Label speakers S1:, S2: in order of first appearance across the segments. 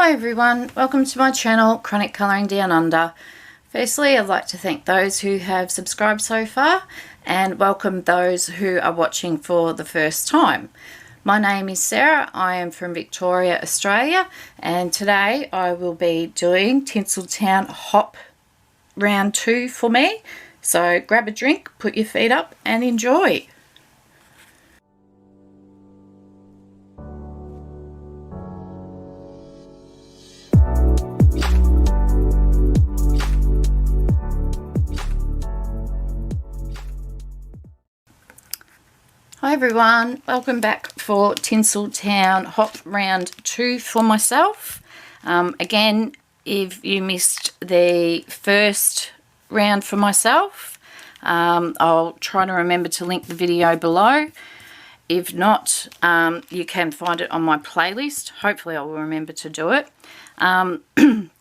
S1: Hi everyone, welcome to my channel, Chronic Colouring Down Under. Firstly, I'd like to thank those who have subscribed so far and welcome those who are watching for the first time. My name is Sarah, I am from Victoria, Australia, and today I will be doing Tinseltown Hop Round 2 for me. So grab a drink, put your feet up and enjoy. Hi everyone, welcome back for Tinseltown Hop Round 2 for myself. Again, if you missed the first round for myself, I'll try to remember to link the video below. If not, you can find it on my playlist. Hopefully I will remember to do it.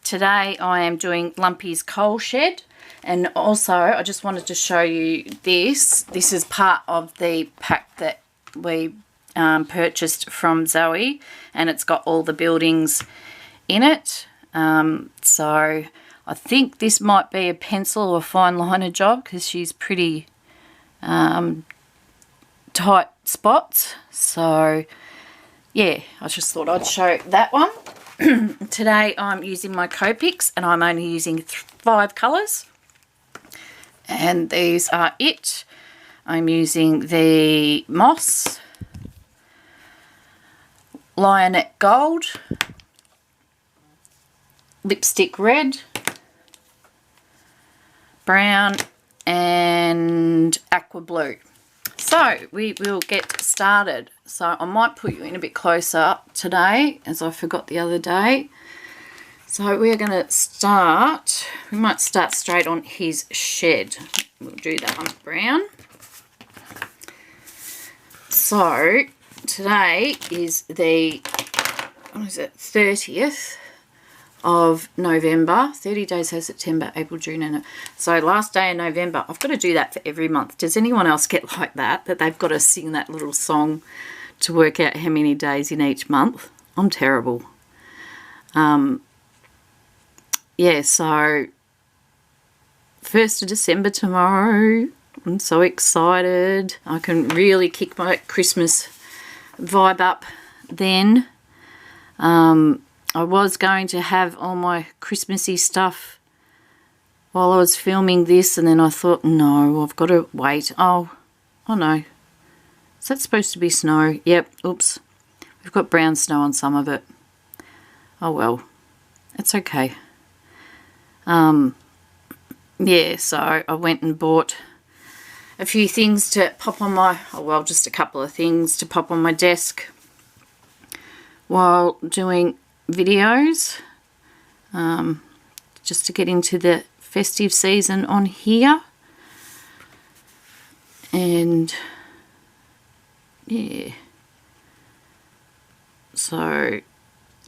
S1: Today I am doing Lumpy's Coal Shed. And also, I just wanted to show you this. This is part of the pack that we purchased from Zoe, and it's got all the buildings in it. So I think this might be a pencil or fine liner job because she's pretty tight spots. So yeah, I just thought I'd show that one. Today I'm using my Copics, and I'm only using 5 colours. And these are it. I'm using the Moss, Lionette Gold, Lipstick Red, Brown and Aqua Blue. So we will get started. So I might put you in a bit closer today, as I forgot the other day. So we're going to start, we might start straight on his shed. We'll do that one brown. So today is the, what is it, 30th of November. 30 days has September, April, June, and so last day in November. I've got to do that for every month. Does anyone else get like that they've got to sing that little song to work out how many days in each month? I'm terrible. Yeah, so 1st of December tomorrow. I'm so excited. I can really kick my Christmas vibe up then. I was going to have all my Christmassy stuff while I was filming this, and then I thought, no, I've got to wait. Oh no. Is that supposed to be snow? Yep, oops. We've got brown snow on some of it. Oh well, it's okay. Yeah, so I went and bought a few things to pop on my, oh well, just a couple of things to pop on my desk while doing videos, just to get into the festive season on here. And yeah, so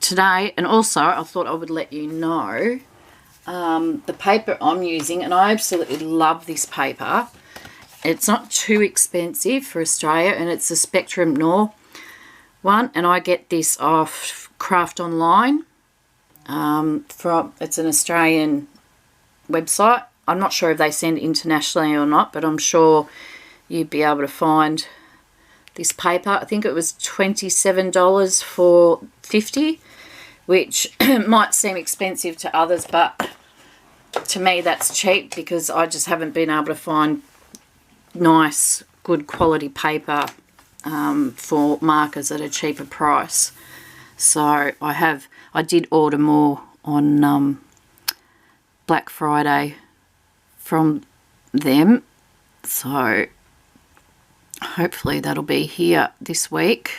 S1: today, and also I thought I would let you know the paper I'm using, and I absolutely love this paper. It's not too expensive for Australia, and it's a Spectrum Noir one, and I get this off Craft Online. It's an Australian website. I'm not sure if they send internationally or not, but I'm sure you'd be able to find this paper. I think it was $27 for 50, which might seem expensive to others, but to me that's cheap because I just haven't been able to find nice, good quality paper for markers at a cheaper price. So I did order more on Black Friday from them, so hopefully that'll be here this week.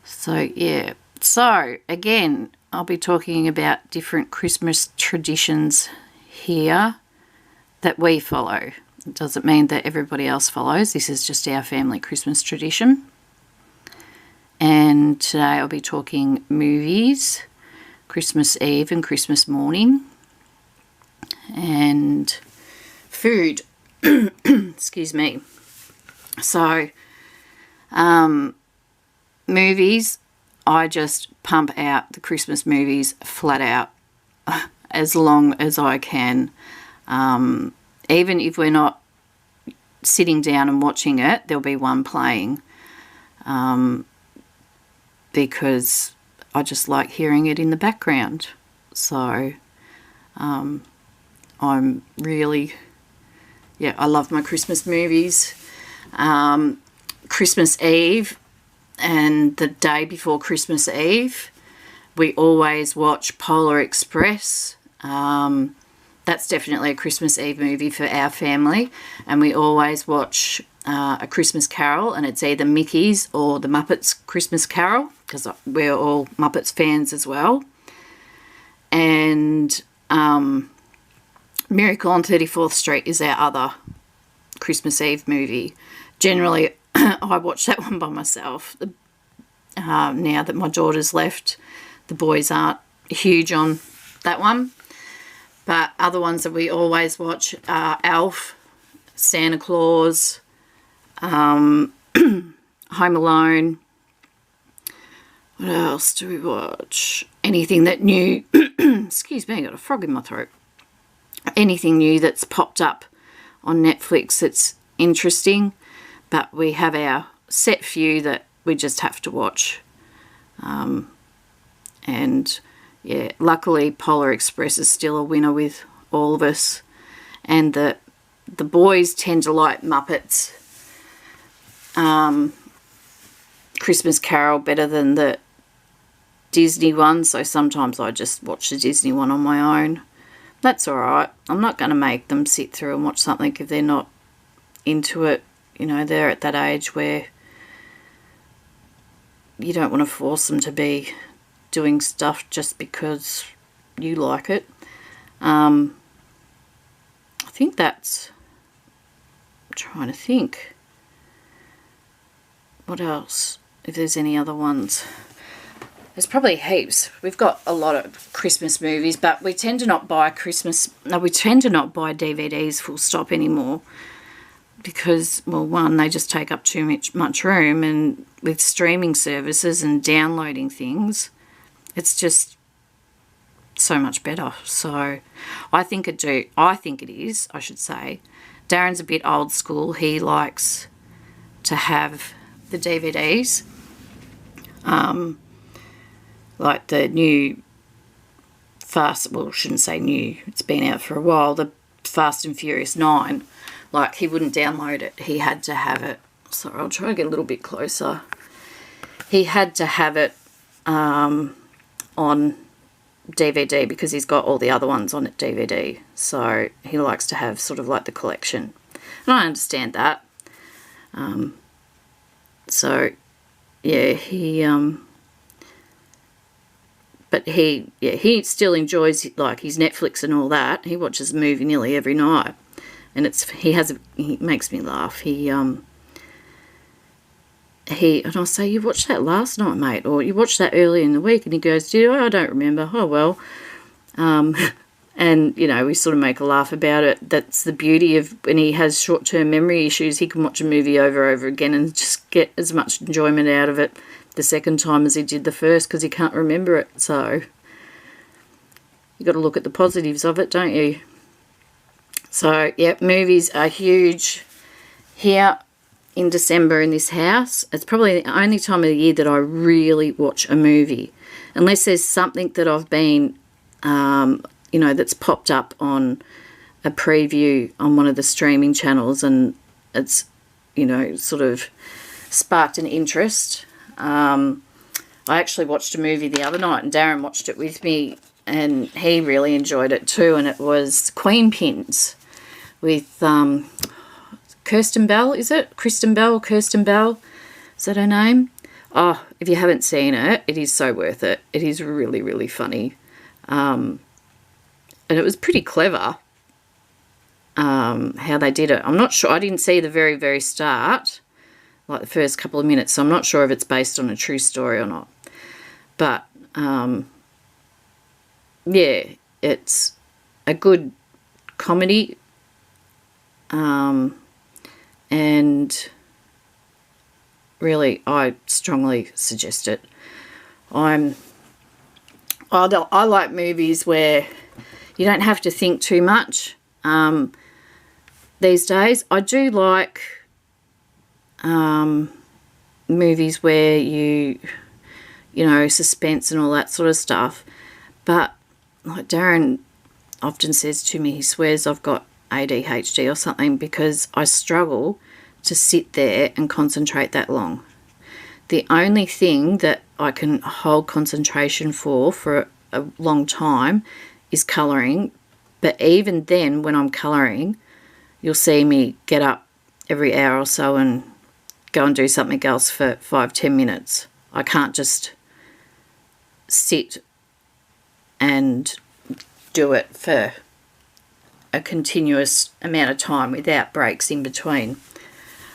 S1: So yeah, so again, I'll be talking about different Christmas traditions here that we follow. It doesn't mean that everybody else follows. This is just our family Christmas tradition. And today I'll be talking movies, Christmas Eve and Christmas morning, and food. Excuse me. So, movies, I just pump out the Christmas movies flat out as long as I can. Even if we're not sitting down and watching it, there'll be one playing, because I just like hearing it in the background. So I'm really, yeah, I love my Christmas movies. Christmas Eve and the day before Christmas Eve, we always watch Polar Express. That's definitely a Christmas Eve movie for our family. And we always watch A Christmas Carol, and it's either Mickey's or the Muppets Christmas Carol, because we're all Muppets fans as well. And Miracle on 34th Street is our other Christmas Eve movie. Generally, I watch that one by myself. Now that my daughter's left, the boys aren't huge on that one. But other ones that we always watch are Elf, Santa Claus, Home Alone. What else do we watch? Anything that new... Excuse me, I got a frog in my throat. Anything new that's popped up on Netflix that's interesting. But we have our set few that we just have to watch. And, yeah, luckily Polar Express is still a winner with all of us. And the boys tend to like Muppets Christmas Carol better than the Disney one. So sometimes I just watch the Disney one on my own. That's all right. I'm not going to make them sit through and watch something if they're not into it. You know, they're at that age where you don't want to force them to be doing stuff just because you like it. I think that's... I'm trying to think. What else? If there's any other ones. There's probably heaps. We've got a lot of Christmas movies, but we tend to not buy DVDs full stop anymore. Because, well, one, they just take up too much room, and with streaming services and downloading things, it's just so much better. So I think it is, I should say. Darren's a bit old school. He likes to have the DVDs. Like the new shouldn't say new, it's been out for a while, the Fast and Furious 9. Like, he wouldn't download it. He had to have it. Sorry, I'll try to get a little bit closer. He had to have it on DVD because he's got all the other ones on DVD. So he likes to have sort of like the collection. And I understand that. So, yeah, but he still enjoys, like, his Netflix and all that. He watches a movie nearly every night. And he makes me laugh. And I'll say, you watched that last night, mate, or you watched that early in the week, and he goes, I don't remember. Oh, well. And, you know, we sort of make a laugh about it. That's the beauty of when he has short-term memory issues, he can watch a movie over and over again and just get as much enjoyment out of it the second time as he did the first, because he can't remember it. So you got to look at the positives of it, don't you? So, yeah, movies are huge here in December in this house. It's probably the only time of the year that I really watch a movie. Unless there's something that I've been, that's popped up on a preview on one of the streaming channels, and it's, sort of sparked an interest. I actually watched a movie the other night, and Darren watched it with me, and he really enjoyed it too, and it was Queen Pins with Kirsten Bell, is it? Kirsten Bell? Is that her name? Oh, if you haven't seen it, it is so worth it. It is really, really funny. And it was pretty clever how they did it. I'm not sure. I didn't see the very, very start, like the first couple of minutes, so I'm not sure if it's based on a true story or not. But, yeah, it's a good comedy. And really, I strongly suggest it. I like movies where you don't have to think too much these days. I do like movies where you know, suspense and all that sort of stuff. But like Darren often says to me, he swears I've got ADHD or something because I struggle to sit there and concentrate that long. The only thing that I can hold concentration for a long time is colouring. But even then, when I'm colouring, you'll see me get up every hour or so and go and do something else for 5-10 minutes. I can't just sit and do it for a continuous amount of time without breaks in between.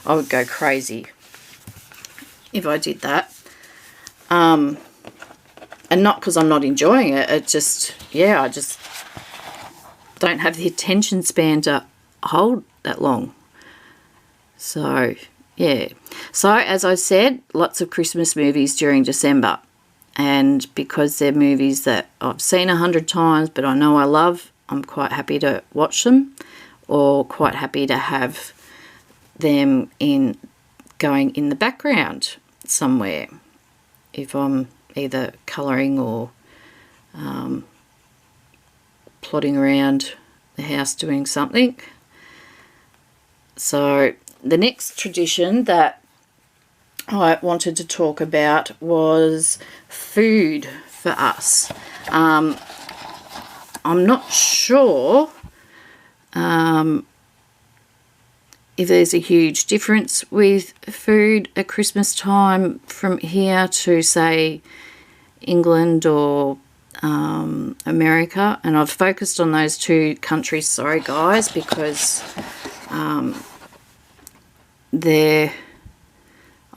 S1: I would go crazy if I did that. And not because I'm not enjoying it. It just, yeah, I just don't have the attention span to hold that long. So, yeah. So, as I said, lots of Christmas movies during December. And because they're movies that I've seen 100 times, but I know I love, I'm quite happy to watch them, or quite happy to have them going in the background somewhere if I'm either colouring or plodding around the house doing something. So the next tradition that I wanted to talk about was food for us. I'm not sure if there's a huge difference with food at Christmas time from here to, say, England or America. And I've focused on those two countries, sorry guys, because I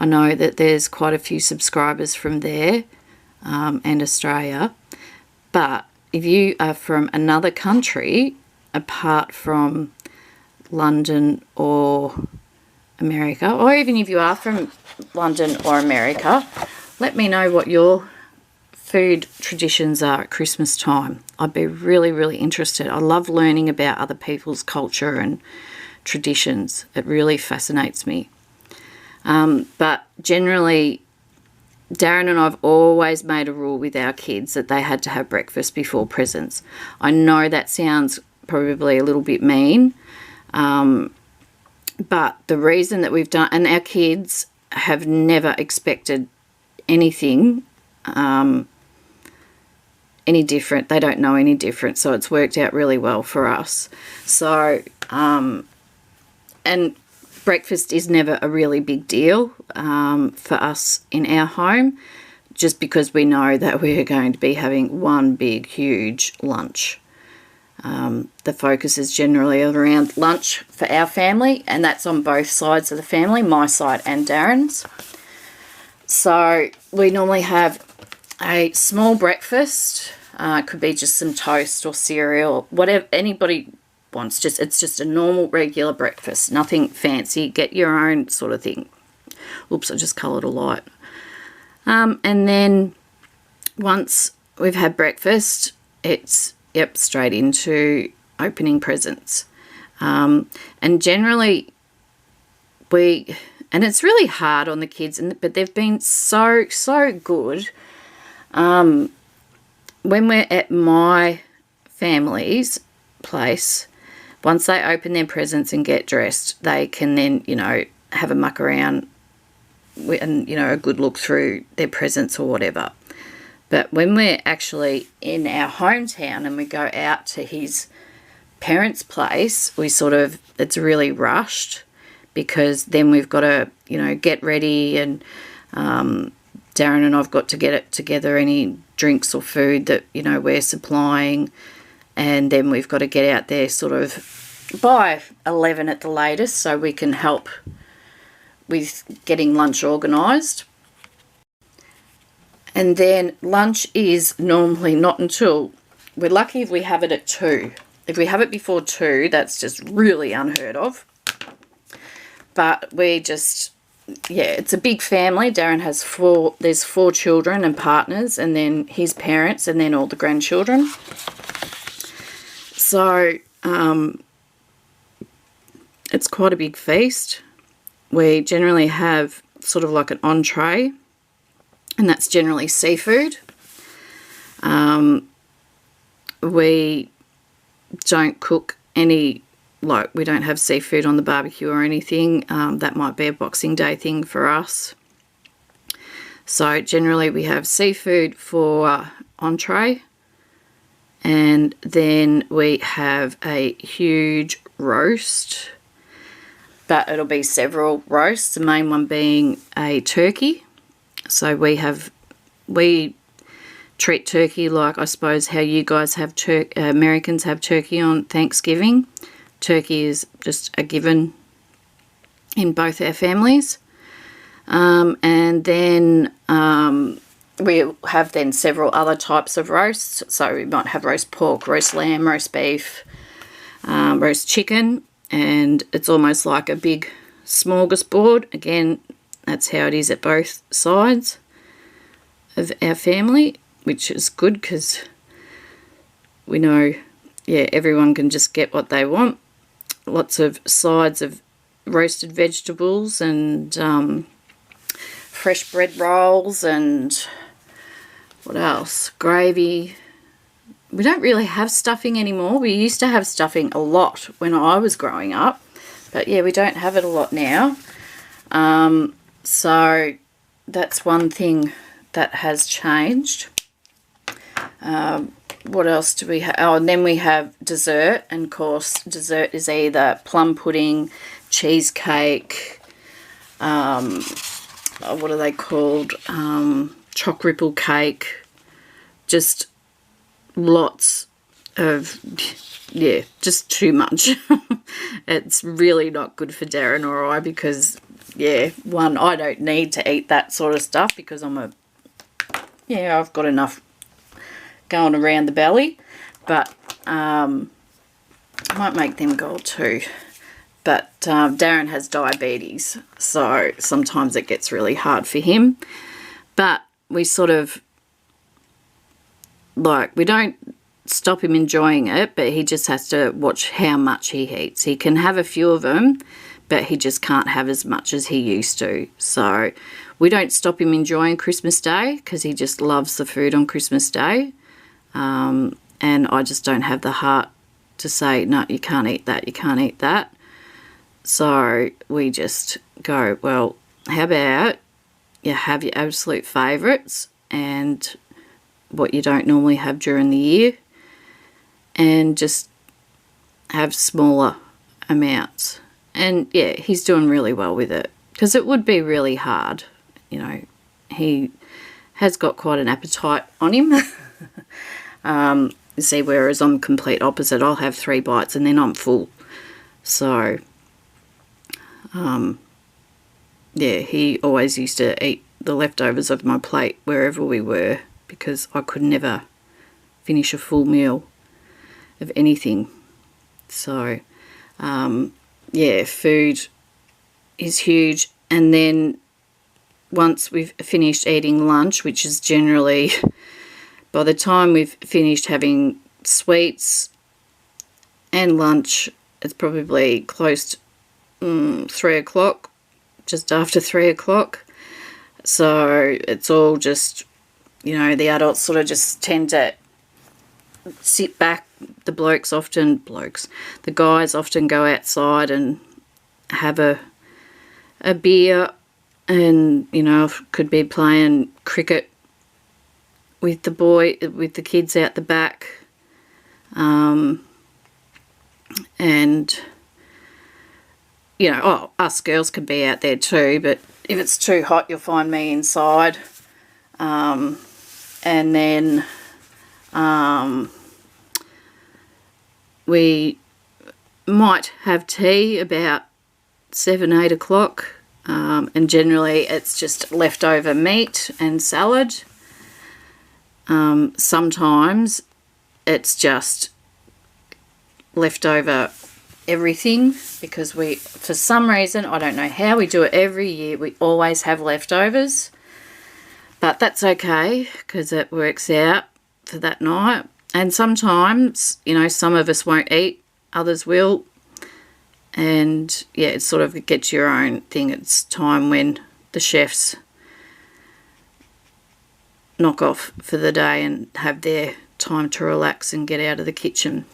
S1: know that there's quite a few subscribers from there and Australia. But if you are from another country apart from London or America, or even if you are from London or America, let me know what your food traditions are at Christmas time. I'd be really, really interested. I love learning about other people's culture and traditions. It really fascinates me. But generally, Darren and I've always made a rule with our kids that they had to have breakfast before presents. I know that sounds probably a little bit mean, but the reason that we've done, and our kids have never expected anything any different. They don't know any different, so it's worked out really well for us. So, and breakfast is never a really big deal for us in our home, just because we know that we're going to be having one big, huge lunch. The focus is generally around lunch for our family, and that's on both sides of the family, my side and Darren's. So we normally have a small breakfast. Could be just some toast or cereal, whatever anybody wants. It's just a normal, regular breakfast. Nothing fancy. Get your own sort of thing. Oops, I just coloured a light. And then once we've had breakfast, it's straight into opening presents. And generally and it's really hard on the kids, but they've been so good. When we're at my family's place, once they open their presents and get dressed, they can then, have a muck around and, a good look through their presents or whatever. But when we're actually in our hometown and we go out to his parents' place, it's really rushed, because then we've got to, get ready, and Darren and I've got to get it together, any drinks or food that, we're supplying, and then we've got to get out there sort of by 11 at the latest so we can help with getting lunch organised. And then lunch is normally not until, we're lucky if we have it at 2. If we have it before 2, that's just really unheard of. But we just yeah, it's a big family. Darren has there's 4 children and partners, and then his parents, and then all the grandchildren. So it's quite a big feast. We generally have sort of like an entree, and that's generally seafood. We don't cook any, like, we don't have seafood on the barbecue or anything. That might be a Boxing Day thing for us. So generally we have seafood for entree, and then we have a huge roast, but it'll be several roasts, the main one being a turkey. So we treat turkey like, I suppose, how you guys have Americans have turkey on Thanksgiving. Turkey is just a given in both our families. And then we have then several other types of roasts. So we might have roast pork, roast lamb, roast beef, roast chicken, and it's almost like a big smorgasbord. Again, that's how it is at both sides of our family, which is good because we know, yeah, everyone can just get what they want. Lots of sides of roasted vegetables and fresh bread rolls, and what else? Gravy. We don't really have stuffing anymore. We used to have stuffing a lot when I was growing up, but yeah, we don't have it a lot now. So that's one thing that has changed. What else do we have? Oh, and then we have dessert, and of course dessert is either plum pudding, cheesecake, what are they called? Choc ripple cake. Just lots of, yeah, just too much. It's really not good for Darren or I because, yeah, one, I don't need to eat that sort of stuff because I've got enough going around the belly, but I might make them go too. But Darren has diabetes, so sometimes it gets really hard for him. But we sort of, like, we don't stop him enjoying it, but he just has to watch how much he eats. He can have a few of them, but he just can't have as much as he used to. So we don't stop him enjoying Christmas Day because he just loves the food on Christmas Day. And I just don't have the heart to say, no, you can't eat that, you can't eat that. So we just go, well, how about you have your absolute favourites and what you don't normally have during the year, and just have smaller amounts. And yeah, he's doing really well with it because it would be really hard. You know, he has got quite an appetite on him. You see, whereas I'm complete opposite. I'll have 3 bites and then I'm full. So, yeah, he always used to eat the leftovers of my plate wherever we were because I could never finish a full meal of anything. So, yeah, food is huge. And then once we've finished eating lunch, which is generally, by the time we've finished having sweets and lunch, it's probably close to 3 o'clock, just after 3 o'clock. So it's all just, you know, the adults sort of just tend to sit back. The guys often go outside and have a beer, and, you know, could be playing cricket with the kids out the back. And, you know, us girls can be out there too, but if it's too hot, you'll find me inside. And then we might have tea about 7, 8 o'clock. And generally it's just leftover meat and salad. Sometimes it's just leftover everything because we, for some reason, I don't know how we do it every year, we always have leftovers. But that's okay because it works out for that night. And sometimes, you know, some of us won't eat, others will. And, yeah, it sort of gets your own thing. It's time when the chefs knock off for the day and have their time to relax and get out of the kitchen.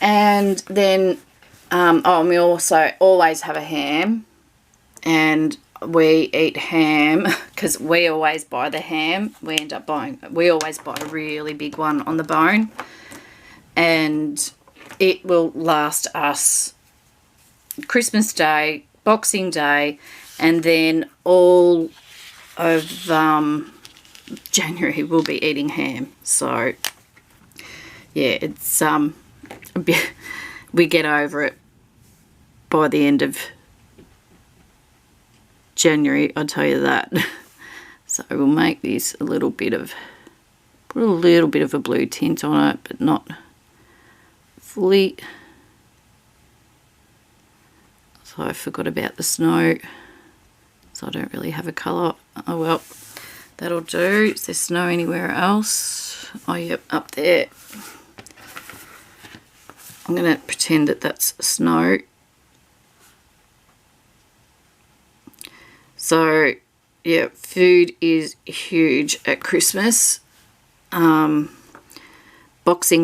S1: And then, we also always have a ham. And we eat ham because we always buy the ham. We always buy a really big one on the bone. And it will last us Christmas Day, Boxing Day, and then all of January we'll be eating ham. So, yeah, it's a bit, we get over it by the end of January, I'll tell you that. So we'll make this a little bit of, put a little bit of a blue tint on it, but not fully. So I forgot about the snow, so I don't really have a colour. Oh well, that'll do. Is there snow anywhere else? Oh yep, up there. I'm going to pretend that that's snow. So, yeah, food is huge at Christmas. Boxing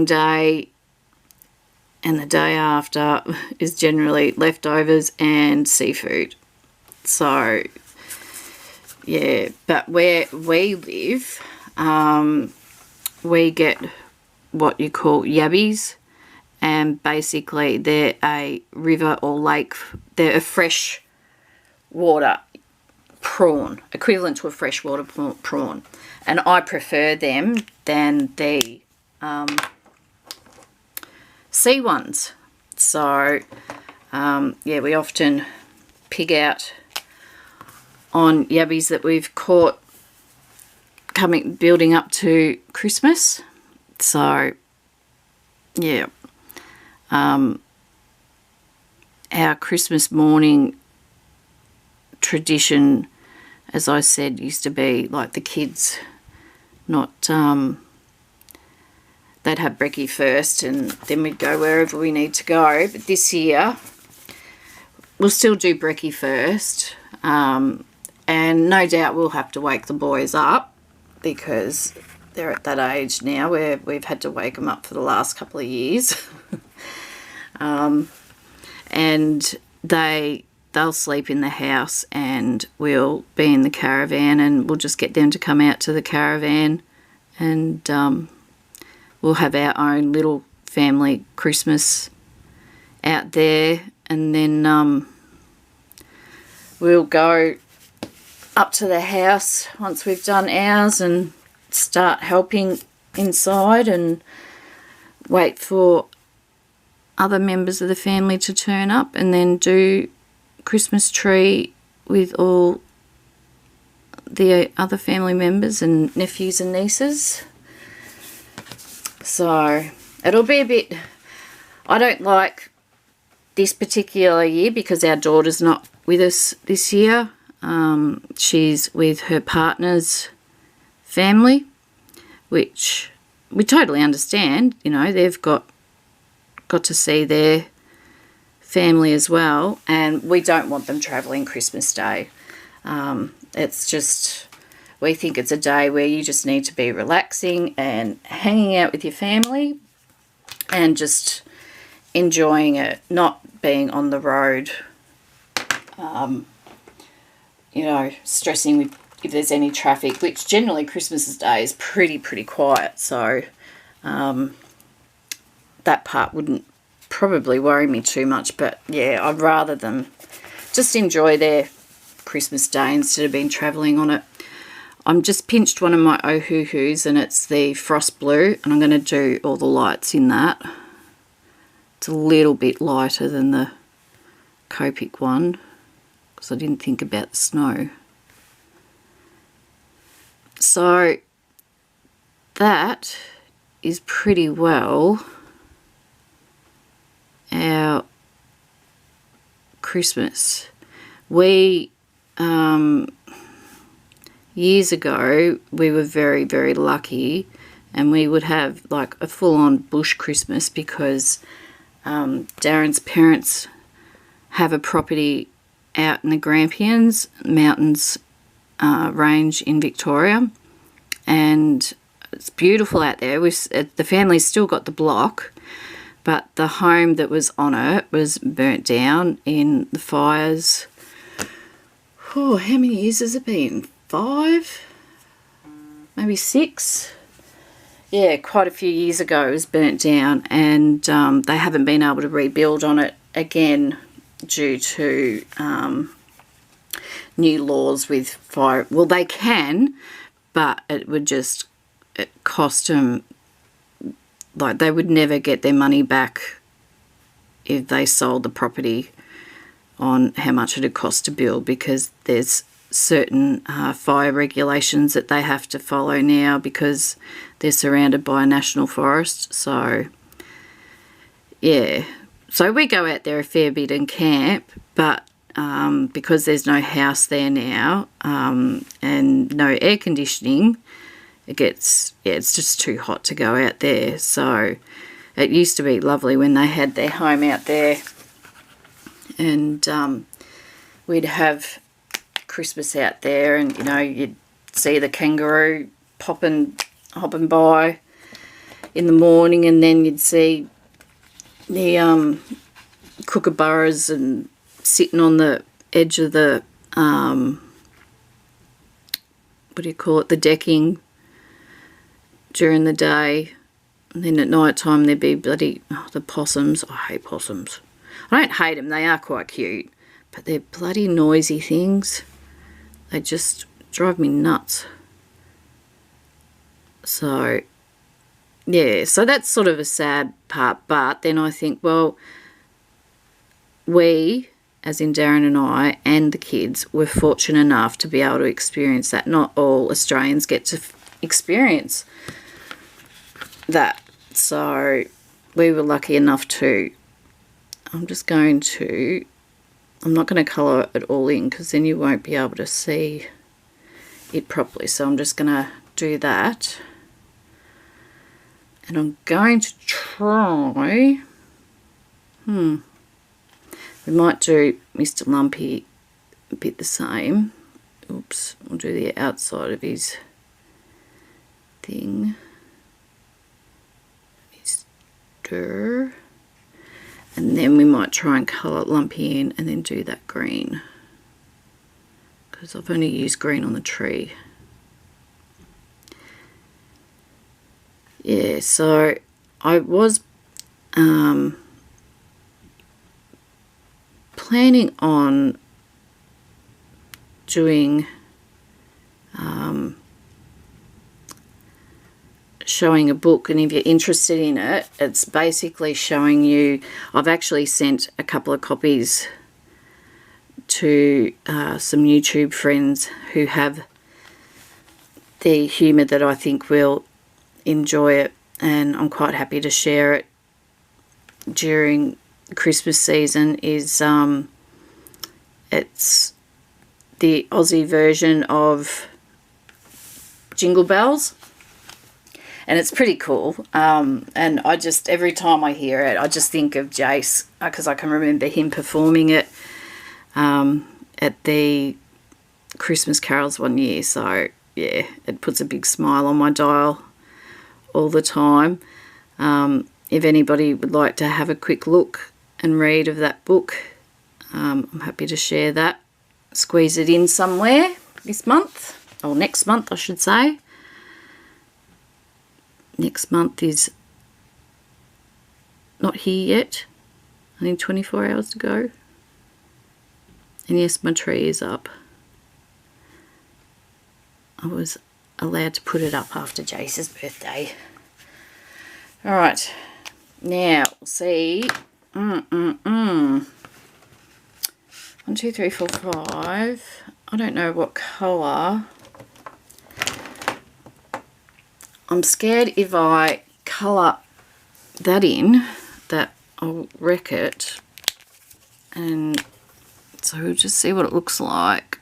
S1: Day and the day after is generally leftovers and seafood. So, yeah, but where we live, we get what you call yabbies, and basically they're a river or lake, they're a fresh water prawn, equivalent to a freshwater prawn, and I prefer them than the sea ones. So yeah, we often pig out on yabbies that we've caught building up to Christmas. So yeah, our Christmas morning tradition, as I said, used to be like the kids not they'd have brekkie first and then we'd go wherever we need to go. But this year we'll still do brekkie first, and no doubt we'll have to wake the boys up because they're at that age now where we've had to wake them up for the last couple of years. And they'll sleep in the house and we'll be in the caravan, and we'll just get them to come out to the caravan, and we'll have our own little family Christmas out there. And then we'll go up to the house once we've done ours and start helping inside and wait for other members of the family to turn up, and then do Christmas tree with all the other family members and nephews and nieces. So it'll be a bit, I don't like this particular year because our daughter's not with us this year. She's with her partner's family, which we totally understand. You know, they've got to see their family as well, and we don't want them travelling Christmas Day. It's just, we think it's a day where you just need to be relaxing and hanging out with your family and just enjoying it, not being on the road, you know, stressing with if there's any traffic, which generally Christmas Day is pretty quiet. So that part wouldn't probably worry me too much, but yeah, I'd rather them just enjoy their Christmas Day instead of being travelling on it. I'm just pinched one of my Ohuhus, and it's the frost blue, and I'm going to do all the lights in that. It's a little bit lighter than the Copic one because I didn't think about the snow. So that is pretty well our Christmas. We, years ago, we were very, very lucky, and we would have like a full-on bush Christmas because Darren's parents have a property out in the Grampians Mountains range in Victoria, and it's beautiful out there. The family's still got the block, but the home that was on it was burnt down in the fires. Oh, how many years has it been? 5? Maybe 6? Yeah, quite a few years ago it was burnt down, and they haven't been able to rebuild on it again due to new laws with fire. Well, they can, but it would just cost them, like they would never get their money back if they sold the property on how much it would cost to build, because there's certain fire regulations that they have to follow now because they're surrounded by a national forest. So yeah, so we go out there a fair bit and camp, but because there's no house there now and no air conditioning, it gets, yeah, it's just too hot to go out there. So it used to be lovely when they had their home out there, and we'd have Christmas out there, and you know, you'd see the kangaroo hopping by in the morning, and then you'd see the kookaburras and sitting on the edge of the what do you call it, the decking during the day, and then at night time there'd be bloody the possums. I hate possums. I don't hate them, they are quite cute, but they're bloody noisy things. They just drive me nuts. So yeah, so that's sort of a sad part, but then I think, well, we, as in Darren and I and the kids, were fortunate enough to be able to experience that. Not all Australians get to experience that, so we were lucky enough to. I'm not going to colour it all in because then you won't be able to see it properly, so I'm just going to do that, and I'm going to try we might do Mr. Lumpy a bit the same. Oops, we'll do the outside of his thing. Stir. And then we might try and colour Lumpy in and then do that green, because I've only used green on the tree. Yeah, so I was planning on doing showing a book, and if you're interested in it, it's basically showing you, I've actually sent a couple of copies to some YouTube friends who have the humour that I think will enjoy it, and I'm quite happy to share it during Christmas season. Is it's the Aussie version of Jingle Bells, and it's pretty cool, and I just, every time I hear it, I just think of Jace, because I can remember him performing it at the Christmas carols one year. So yeah, it puts a big smile on my dial all the time. If anybody would like to have a quick look and read of that book, I'm happy to share that, squeeze it in somewhere this month, or next month I should say. Next month is not here yet. I need 24 hours to go. And yes, my tree is up. I was allowed to put it up after Jace's birthday. Alright, now we'll see. 1, 2, 3, 4, 5. I don't know what colour. I'm scared if I colour that in, that I'll wreck it, and so we'll just see what it looks like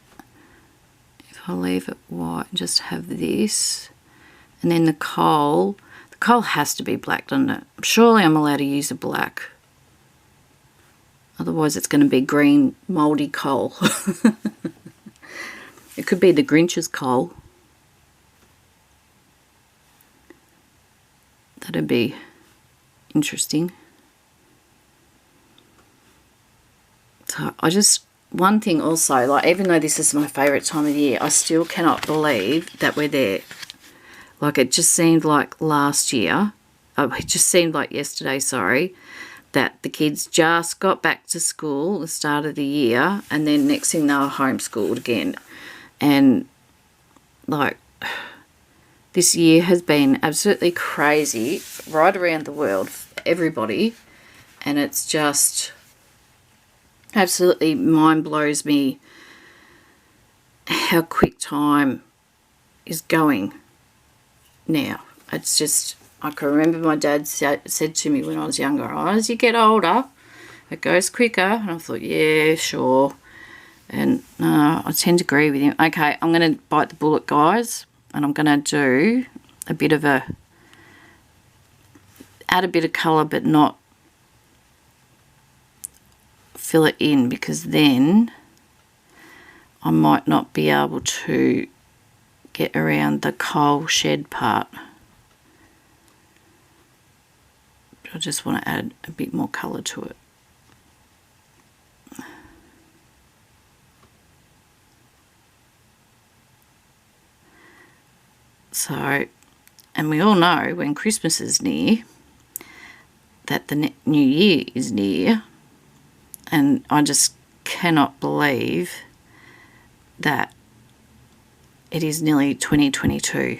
S1: if I leave it white and just have this. And then the coal has to be black, doesn't it? Surely I'm allowed to use a black, otherwise it's going to be green mouldy coal. It could be the Grinch's coal. That'd be interesting. So one thing also, like, even though this is my favourite time of year, I still cannot believe that we're there. Like, it just seemed like last year, it just seemed like yesterday, sorry, that the kids just got back to school at the start of the year, and then next thing they were homeschooled again. And, like, this year has been absolutely crazy right around the world for everybody, and it's just absolutely mind blows me how quick time is going now. It's just, I can remember my dad said to me when I was younger, oh, as you get older it goes quicker, and I thought, yeah, sure. And I tend to agree with him. Okay, I'm going to bite the bullet, guys, and I'm going to do a bit of add a bit of colour, but not fill it in, because then I might not be able to get around the coal shed part. I just want to add a bit more colour to it. So, and we all know when Christmas is near that the new year is near, and I just cannot believe that it is nearly 2022.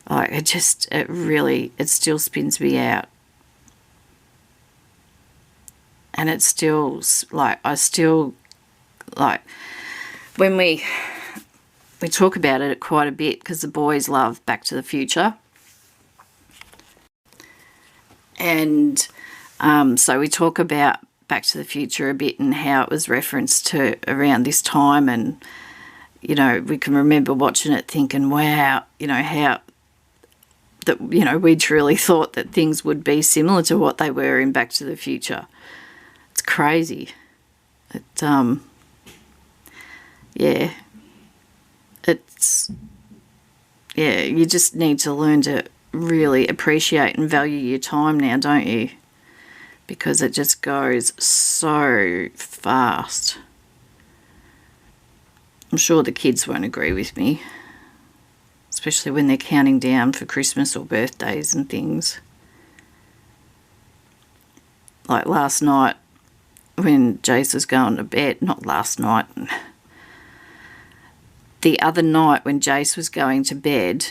S1: Like, it still spins me out. And it's still, like, when we talk about it quite a bit, because the boys love Back to the Future. And so we talk about Back to the Future a bit and how it was referenced to around this time, and, you know, we can remember watching it thinking, wow, you know, how that, you know, we truly thought that things would be similar to what they were in Back to the Future. It's crazy. You just need to learn to really appreciate and value your time now, don't you? Because it just goes so fast. I'm sure the kids won't agree with me, especially when they're counting down for Christmas or birthdays and things. Like last night when Jace was going to bed, not last night, the other night when Jace was going to bed,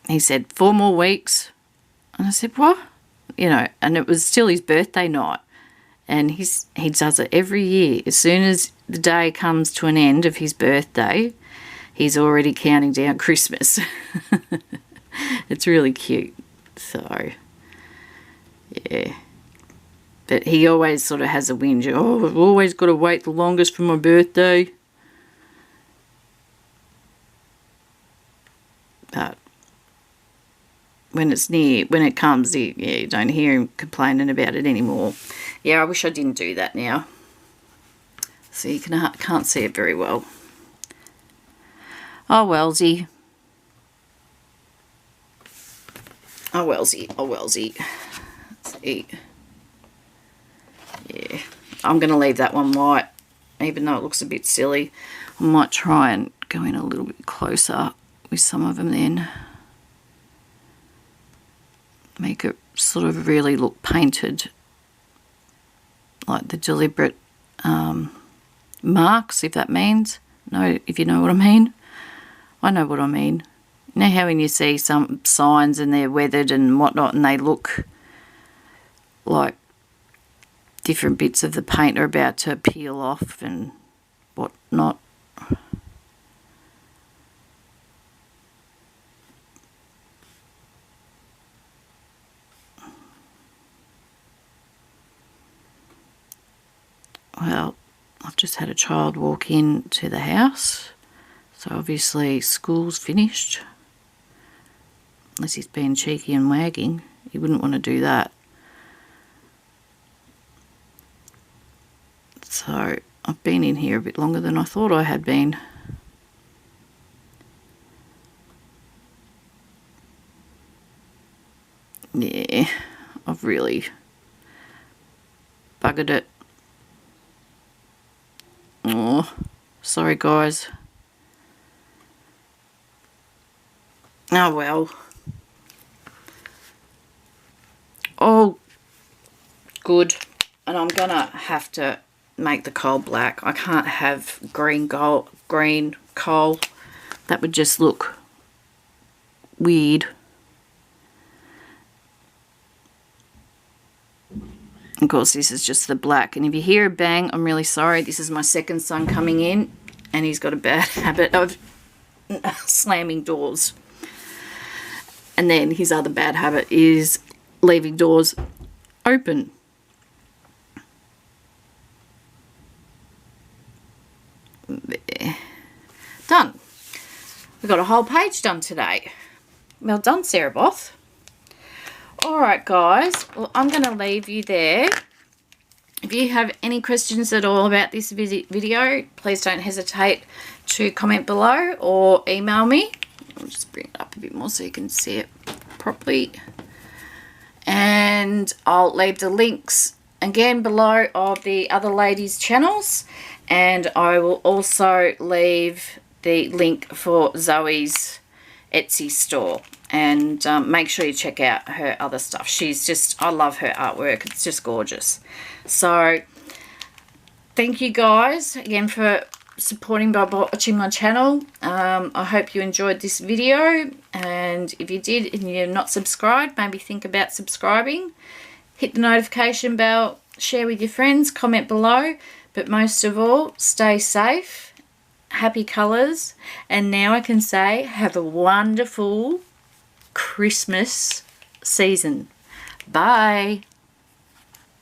S1: he said, 4 more weeks. And I said, what? You know, and it was still his birthday night. And he does it every year. As soon as the day comes to an end of his birthday, he's already counting down Christmas. It's really cute. So, yeah. But he always sort of has a whinge. Oh, I've always got to wait the longest for my birthday. But when it comes, you don't hear him complaining about it anymore. Yeah, I wish I didn't do that now. So you can't see it very well. Oh, wellsy. Oh, wellsy. Oh, wellsy. Let's see. Yeah, I'm going to leave that one white, even though it looks a bit silly. I might try and go in a little bit closer with some of them then. Make it sort of really look painted, like the deliberate marks, if that means. No, if you know what I mean. I know what I mean. You know how when you see some signs and they're weathered and whatnot, and they look like different bits of the paint are about to peel off and whatnot. Well, I've just had a child walk in to the house. So obviously school's finished. Unless he's being cheeky and wagging. He wouldn't want to do that. So I've been in here a bit longer than I thought I had been. Yeah, I've really buggered it. Oh, sorry guys. Oh well. Oh, good. And I'm gonna have to make the coal black. I can't have green coal. That would just look weird. Of course, this is just the black. And if you hear a bang, I'm really sorry. This is my second son coming in, and he's got a bad habit of slamming doors. And then his other bad habit is leaving doors open. There. Done. We've got a whole page done today. Well done, Sarah Both. Alright guys, well I'm going to leave you there. If you have any questions at all about this video, please don't hesitate to comment below or email me. I'll just bring it up a bit more so you can see it properly. And I'll leave the links again below of the other ladies' channels. And I will also leave the link for Zoe's Etsy store. And make sure you check out her other stuff. She's just, I love her artwork. It's just gorgeous. So, thank you guys again for supporting by watching my channel. I hope you enjoyed this video. And if you did and you're not subscribed, maybe think about subscribing. Hit the notification bell, share with your friends, comment below. But most of all, stay safe, happy colours. And now I can say, have a wonderful Christmas season. Bye.